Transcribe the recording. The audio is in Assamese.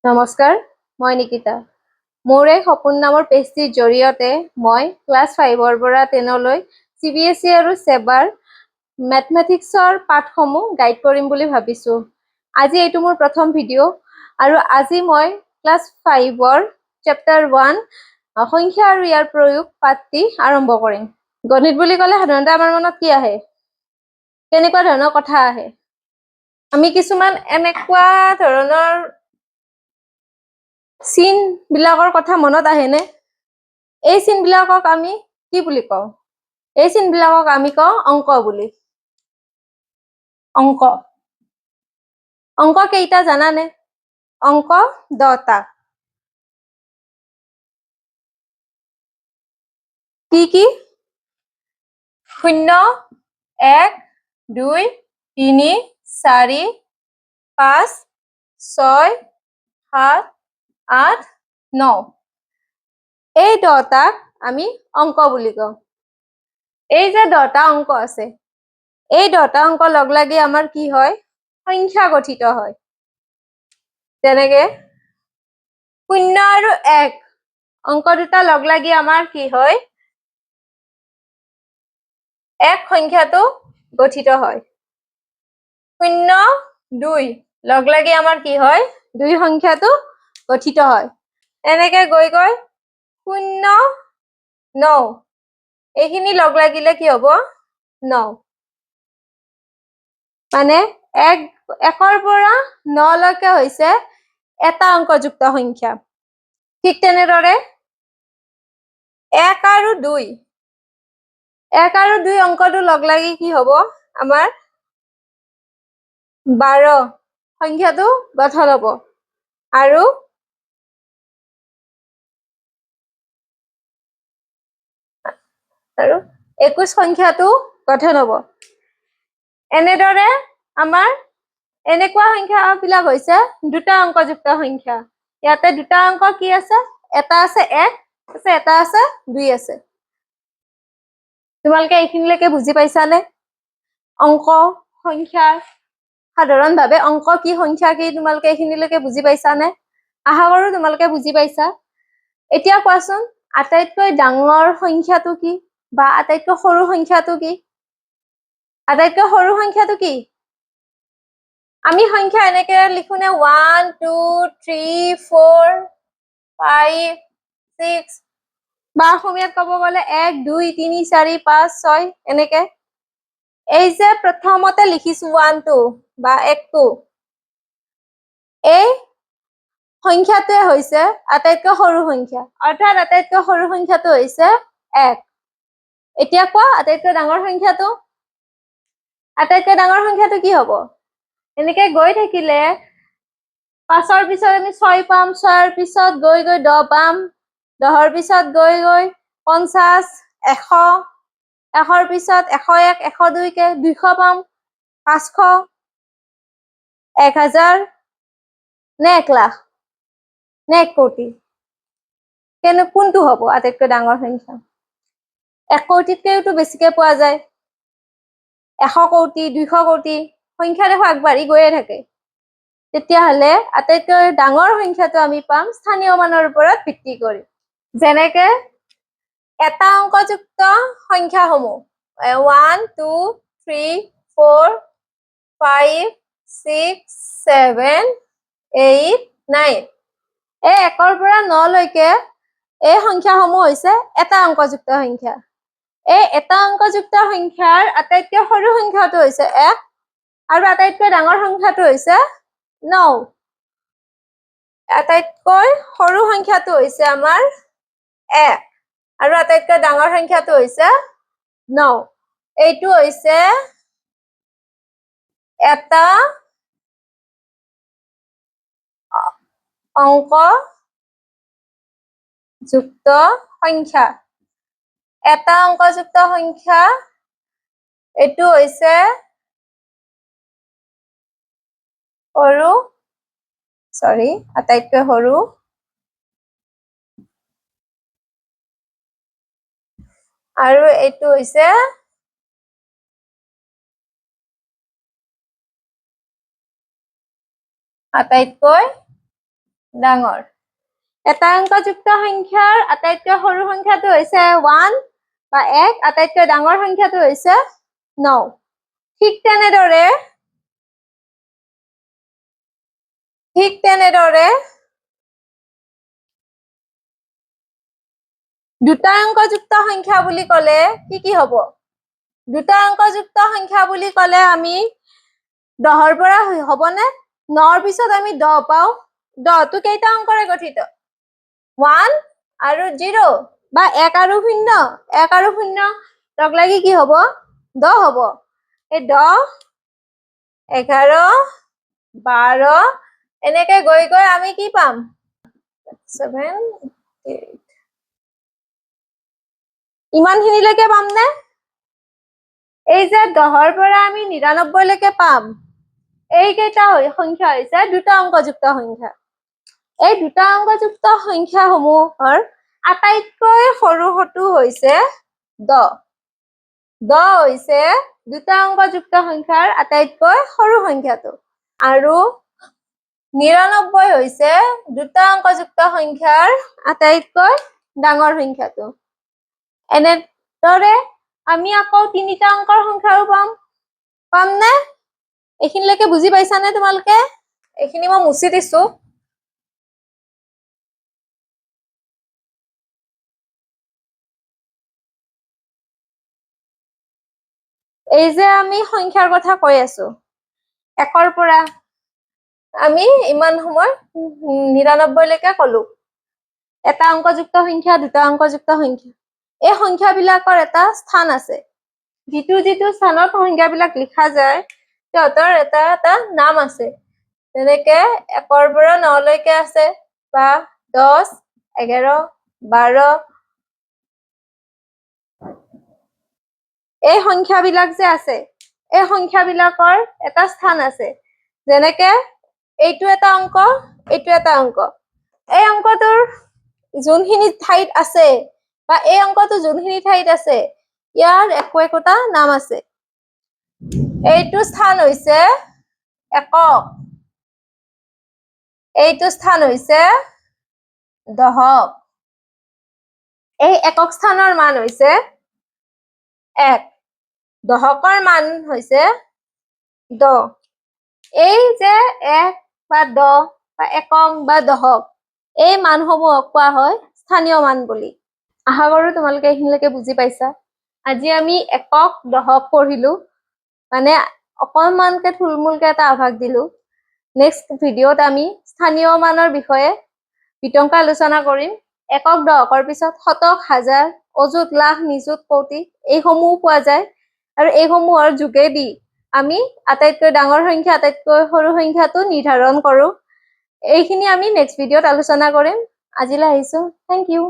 নমস্কাৰ, মই নিকিতা। মোৰ এই সপোন নামৰ পেজটিৰ জৰিয়তে মই ক্লাছ 5ৰ পৰা 10লৈ CBSE আৰু চেবাৰ মেথমেটিক্সৰ পাঠসমূহ গাইড কৰিম বুলি ভাবিছোঁ। আজি এইটো মোৰ প্ৰথম ভিডিঅ' আৰু আজি মই ক্লাছ 5ৰ চেপ্টাৰ 1 সংখ্যা আৰু ইয়াৰ প্ৰয়োগ পাঠটি আৰম্ভ কৰিম। গণিত বুলি ক'লে সাধাৰণতে আমাৰ মনত কি আহে? কেনেকুৱা ধৰণৰ কথা আহে? আমি কিছুমান এনেকুৱা ধৰণৰ চিন বিলাকৰ কথা মনত আহেনে? এই চিন বিলাকক আমি কি বুলি কওঁ? এই চিন বিলাকক আমি কওঁ অংক বুলি। অংক কেইটা জানানে? অংক 10টা। কি? 0, 1, 2, 3, 4, 5, 6, 7, 8, 9। এই 10টাক আমি অংক বুলি কওঁ। এই যে 10টা অংক আছে, এই 10টা অংক লগ লাগি আমাৰ কি হয়? সংখ্যা গঠিত হয়। যেনেকে 0 আৰু 1 অংক দুটা লগ লাগি আমাৰ কি হয়? এক সংখ্যাটো গঠিত হয়। 0, 2 লগ লাগি আমাৰ কি হয়? 2 সংখ্যাটো গঠিত হয়। এনেকে গৈ 0, 9 এইখিনি লগ লাগিলে কি হ'ব? 9। মানে 1ৰ পৰা 9লৈকে হৈছে এটা অংকযুক্ত সংখ্যা। ঠিক তেনেদৰে 1 আৰু 2 অংকটো লগ লাগি কি হ'ব? আমাৰ 12 সংখ্যাটো গঠন হ'ব। আৰু 21 সংখ্যাটো গঠন হ'ব। এনেদৰে আমাৰ এনেকুৱা সংখ্যাবিলাক হৈছে দুটা অংকযুক্ত সংখ্যা। ইয়াতে দুটা অংক কি আছে? এটা আছে 1 আছে, এটা আছে 2 আছে। তোমালোকে এইখিনিলৈকে বুজি পাইছানে? অংক সংখ্যা সাধাৰণভাৱে অংক কি সংখ্যা কি তোমালোকে এইখিনিলৈকে বুজি পাইছানে? আশা কৰোঁ তোমালোকে বুজি পাইছা। এতিয়া কোৱাচোন আটাইতকৈ ডাঙৰ সংখ্যাটো কি বা আটাইতকৈ সৰু সংখ্যাটো কি? আটাইতকৈ সৰু সংখ্যাটো কি? আমি সংখ্যা এনেকে লিখোনে 1, 2, 3, 4, 5, 6 বা অসমীয়াত ক'ব গ'লে 1, 2, 3, 4, 5, 6 এনেকে। এই যে প্ৰথমতে লিখিছো 1, 2 বা 1, 2 এই সংখ্যাটোৱে হৈছে আটাইতকৈ সৰু সংখ্যা। অৰ্থাৎ আটাইতকৈ সৰু সংখ্যাটো হৈছে 1। এতিয়া কোৱা আটাইতকৈ ডাঙৰ সংখ্যাটো? আটাইতকৈ ডাঙৰ সংখ্যাটো কি হ'ব? এনেকে গৈ থাকিলে 5ৰ পিছত আমি 6 পাম, 6ৰ পিছত গৈ 10 পাম, 10ৰ পিছত গৈ 50, 100, 100ৰ পিছত 101, 102 কে 200 পাম, 500, 1000 নে 1 লাখ নে 1 কোটি? কোনটো হ'ব আটাইতকৈ ডাঙৰ সংখ্যা? 1 কোটিতকৈও বেছিকে পোৱা যায়। 100 কোটি, 200 কোটি সংখ্যা দেখো আগবাঢ়ি গৈয়ে থাকে। তেতিয়াহ'লে আটাইতকৈ ডাঙৰ সংখ্যাটো আমি পাম স্থানীয় মানৰ ওপৰত ভিত্তি কৰি। যেনেকে এটা অংকযুক্ত সংখ্যাসমূহ 1, 2, 3, 4, 5, 6, 7, 8, 9 এই 1ৰ পৰা 9লৈকে এই সংখ্যাসমূহ হৈছে এটা অংকযুক্ত সংখ্যা। এই এটা অংকযুক্ত সংখ্যাৰ আটাইতকৈ সৰু সংখ্যাটো হৈছে 1 আৰু আটাইতকৈ ডাঙৰ সংখ্যাটো হৈছে 9। আটাইতকৈ সৰু সংখ্যাটো হৈছে আমাৰ 1 আৰু আটাইতকৈ ডাঙৰ সংখ্যাটো হৈছে 9। এইটো হৈছে এটা অংকযুক্ত সংখ্যা। এটা অংকযুক্ত সংখ্যা এইটো হৈছে আটাইতকৈ সৰু আৰু এইটো হৈছে আটাইতকৈ ডাঙৰ। এটা অংকযুক্ত সংখ্যাৰ আটাইতকৈ সৰু সংখ্যাটো হৈছে 1 বা 1, আটাইতকৈ ডাঙৰ সংখ্যাটো হৈছে 9। ঠিক তেনেদৰে দুটা অংকযুক্ত সংখ্যা বুলি ক'লে কি হ'ব? দুটা অংকযুক্ত সংখ্যা বুলি ক'লে আমি 10ৰ পৰা হ'বনে? 9ৰ পিছত আমি 10 পাওঁ। 10টো কেইটা অংকৰে গঠিত? 1 আৰু 0 বা 1 আৰু 0। 1 আৰু 0 লগ লাগি কি হ'ব? 10 হ'ব। এই 10, 11, 12 এনেকে গৈ গৈ আমি কি পাম? 7, 8 ইমানখিনিলৈকে পামনে? এই যে 10ৰ পৰা আমি 99 লৈকে পাম, এইকেইটা সংখ্যা হৈছে দুটা অংকযুক্ত সংখ্যা। এই দুটা অংকযুক্ত সংখ্যাসমূহৰ আটাইতকৈ সৰুটো হৈছে 10। 10 হৈছে দুটা অংকযুক্ত সংখ্যাৰ আটাইতকৈ সৰু সংখ্যাটো আৰু 99 হৈছে দুটা অংকযুক্ত সংখ্যাৰ আটাইতকৈ ডাঙৰ সংখ্যাটো। এনেদৰে আমি আকৌ 3টা অংকৰ সংখ্যাও পামনে? এইখিনিলৈকে বুজি পাইছানে তোমালোকে? এইখিনি মই মুছি দিছো। এই যে আমি সংখ্যাৰ কথা কৈ আছো, 1ৰ পৰা আমি ইমান সময় 99 লৈকে কলো। এটা অংকযুক্ত সংখ্যা, দুটা অংকযুক্ত সংখ্যা। এই সংখ্যাবিলাকৰ এটা স্থান আছে। যিটো স্থানত সংখ্যাবিলাক লিখা যায় সিহঁতৰ এটা এটা নাম আছে। যেনেকে 1ৰ পৰা 9 লৈকে আছে বা 10, 11, 12। এই সংখ্যাবিলাক যে আছে, এই সংখ্যাবিলাকৰ এটা স্থান আছে। যেনেকে এইটো এটা অংক, এইটো এটা অংক। এই অংকটোৰ যোনখিনি ঠাইত আছে বা এই অংকটো যোনখিনি ঠাইত আছে, ইয়াৰ একোটা নাম আছে। এইটো স্থান হৈছে একক, এইটো স্থান হৈছে দশক। এই একক স্থানৰ মান হৈছে 1, দশকৰ মান হৈছে 10। এই যে 1 বা 10 বা একক বা দশক, এই মানসমূহক কোৱা হয় স্থানীয় মান বুলি। আশা কৰো তোমালোকে এইখিনিলৈকে বুজি পাইছা। আজি আমি একক দশক পঢ়িলো, মানে অকণমানকে থুলমূলকে এটা আভাস দিলো। নেক্সট ভিডিঅ'ত আমি স্থানীয় মানৰ বিষয়ে বিতংকৈ আলোচনা কৰিম। একক দশকৰ পিছত শতক, হাজাৰ, অযুত, লাখ, নিযুত, কোটি এইসমূহ পোৱা যায় আৰু এইসমূহৰ যোগেদি আমি আটাইতকৈ ডাঙৰ সংখ্যা, আটাইতকৈ সৰু সংখ্যাটো নিৰ্ধাৰণ কৰো। এইখিনি আমি নেক্সট ভিডিঅ'ত আলোচনা কৰিম। আজিলৈ আহিছো। Thank U.